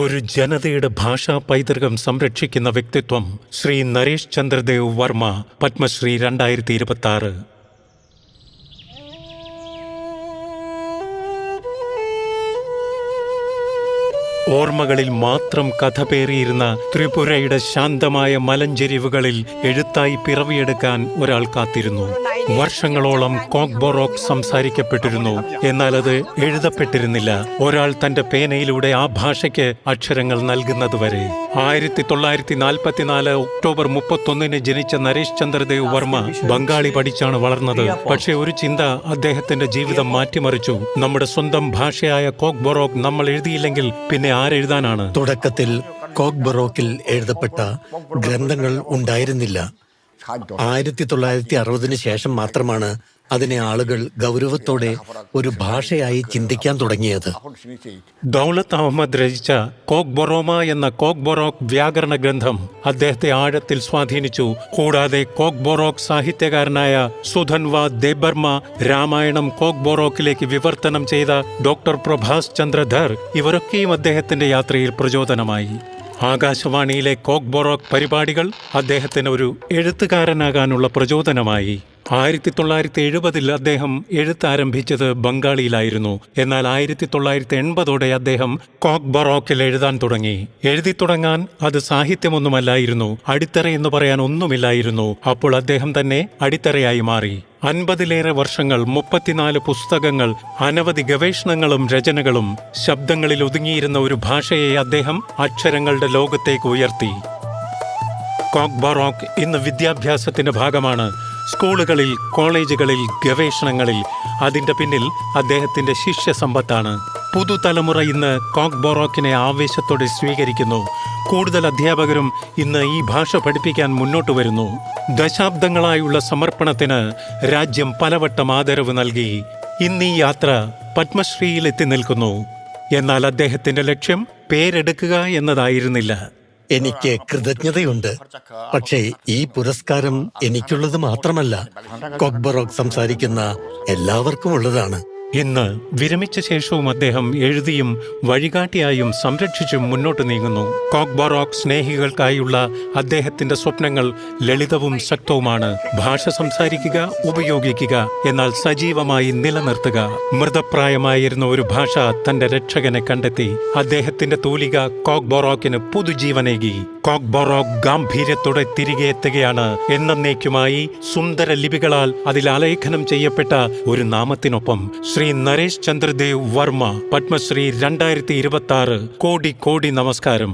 ഒരു ജനതയുടെ ഭാഷാ പൈതൃകം സംരക്ഷിക്കുന്ന വ്യക്തിത്വം ശ്രീ നരേഷ് ചന്ദ്രദേവ് വർമ്മ, പത്മശ്രീ 2026. ഓർമ്മകളിൽ മാത്രം കഥ പേറിയിരുന്ന ത്രിപുരയുടെ ശാന്തമായ മലഞ്ചെരിവുകളിൽ എഴുത്തായി പിറവിയെടുക്കാൻ ഒരാൾ കാത്തിരുന്നു. വർഷങ്ങളോളം കോക്ബൊറോക്ക് സംസാരിക്കപ്പെട്ടിരുന്നു, എന്നാൽ അത് എഴുതപ്പെട്ടിരുന്നില്ല. ഒരാൾ തന്റെ പേനയിലൂടെ ആ ഭാഷയ്ക്ക് അക്ഷരങ്ങൾ നൽകുന്നതുവരെ. 1944 ഒക്ടോബർ 31 ജനിച്ച നരേഷ് ചന്ദ്രദേവ് വർമ്മ ബംഗാളി പഠിച്ചാണ് വളർന്നത്. പക്ഷേ ഒരു ചിന്ത അദ്ദേഹത്തിന്റെ ജീവിതം മാറ്റിമറിച്ചു. നമ്മുടെ സ്വന്തം ഭാഷയായ കോക്ബൊറോക്ക് നമ്മൾ എഴുതിയില്ലെങ്കിൽ പിന്നെ ആരെഴുതാനാണ്? തുടക്കത്തിൽ കോക്ബൊറോക്കിൽ എഴുതപ്പെട്ട ഗ്രന്ഥങ്ങൾ ഉണ്ടായിരുന്നില്ല. 1960 ശേഷം മാത്രമാണ് അതിനെ ആളുകൾ ഗൗരവത്തോടെ ഒരു ഭാഷയായി ചിന്തിക്കാൻ തുടങ്ങിയത്. ദൗലത്ത് അഹമ്മദ് രചിച്ച കോക്ബൊറോമ എന്ന കോക്ബൊറോക്ക് വ്യാകരണ ഗ്രന്ഥം അദ്ദേഹത്തെ ആഴത്തിൽ സ്വാധീനിച്ചു. കൂടാതെ കോക്ബൊറോക്ക് സാഹിത്യകാരനായ സുധൻവാ ദേബർമ രാമായണം കോക്ബൊറോക്കിലേക്ക് വിവർത്തനം ചെയ്ത ഡോക്ടർ പ്രഭാസ് ചന്ദ്രധർ ഇവരൊക്കെയും അദ്ദേഹത്തിന്റെ യാത്രയിൽ പ്രചോദനമായി. ആകാശവാണിയിലെ കോക്ബൊറോക്ക് പരിപാടികൾ അദ്ദേഹത്തിന് ഒരു എഴുത്തുകാരനാകാനുള്ള പ്രചോദനമായി. 1970 അദ്ദേഹം എഴുത്താരംഭിച്ചത് ബംഗാളിയിലായിരുന്നു. എന്നാൽ 1980 അദ്ദേഹം കോക്ബൊറോക്കിൽ എഴുതാൻ തുടങ്ങി. എഴുതി തുടങ്ങാൻ അത് സാഹിത്യമൊന്നുമല്ലായിരുന്നു, അടിത്തറയെന്ന് പറയാൻ ഒന്നുമില്ലായിരുന്നു. അപ്പോൾ അദ്ദേഹം തന്നെ അടിത്തറയായി മാറി. 50ലേറെ വർഷങ്ങൾ, 34 പുസ്തകങ്ങൾ, അനവധി ഗവേഷണങ്ങളും രചനകളും, ശബ്ദങ്ങളിൽ ഒതുങ്ങിയിരുന്ന ഒരു ഭാഷയെ അദ്ദേഹം അക്ഷരങ്ങളുടെ ലോകത്തേക്ക് ഉയർത്തി. കോക്ബൊറോക്ക് ഇന്ന് വിദ്യാഭ്യാസത്തിന്റെ ഭാഗമാണ്. സ്കൂളുകളിൽ, കോളേജുകളിൽ, ഗവേഷണങ്ങളിൽ. അതിന്റെ പിന്നിൽ അദ്ദേഹത്തിന്റെ ശിഷ്യസമ്പത്താണ്. പുതുതലമുറ ഇന്ന് കോക്ബൊറോക്കിനെ ആവേശത്തോടെ സ്വീകരിക്കുന്നു. കൂടുതൽ അധ്യാപകരും ഇന്ന് ഈ ഭാഷ പഠിപ്പിക്കാൻ മുന്നോട്ട് വരുന്നു. ദശാബ്ദങ്ങളായുള്ള സമർപ്പണത്തിന് രാജ്യം പലവട്ടം ആദരവ് നൽകി. ഇന്ന് ഈ യാത്ര പത്മശ്രീയിൽ എത്തി നിൽക്കുന്നു. എന്നാൽ അദ്ദേഹത്തിന്റെ ലക്ഷ്യം പേരെടുക്കുക എന്നതായിരുന്നില്ല. എനിക്ക് കൃതജ്ഞതയുണ്ട്, പക്ഷേ ഈ പുരസ്കാരം എനിക്കുള്ളത് മാത്രമല്ല, കോക്ബൊറോക്ക് സംസാരിക്കുന്ന എല്ലാവർക്കും ഉള്ളതാണ്. ഇന്ന് വിരമിച്ച ശേഷവും അദ്ദേഹം എഴുതിയും വഴികാട്ടിയായും സംരക്ഷിച്ചും മുന്നോട്ട് നീങ്ങുന്നു. കോക്ബൊറോക്ക് സ്നേഹികൾക്കായുള്ള അദ്ദേഹത്തിന്റെ സ്വപ്നങ്ങൾ ലളിതവും ശക്തവുമാണ്. ഭാഷ സംസാരിക്കുക, ഉപയോഗിക്കുക, എന്നാൽ സജീവമായി നിലനിർത്തുക. മൃതപ്രായമായിരുന്ന ഒരു ഭാഷ തന്റെ രക്ഷകനെ കണ്ടെത്തി. അദ്ദേഹത്തിന്റെ തൂലിക കോക്ബൊറോക്കിന് പുതുജീവനേകി. കോക്ബൊറോക്ക് ഗാംഭീര്യത്തോടെ തിരികെ എത്തുകയാണ്. എന്നേക്കുമായി സുന്ദര ലിപികളാൽ അതിൽ ആലേഖനം ചെയ്യപ്പെട്ട ഒരു നാമത്തിനൊപ്പം. ശ്രീ നരേഷ് ചന്ദ്രദേവ് വർമ്മ, പത്മശ്രീ 2026. കോടി കോടി നമസ്കാരം.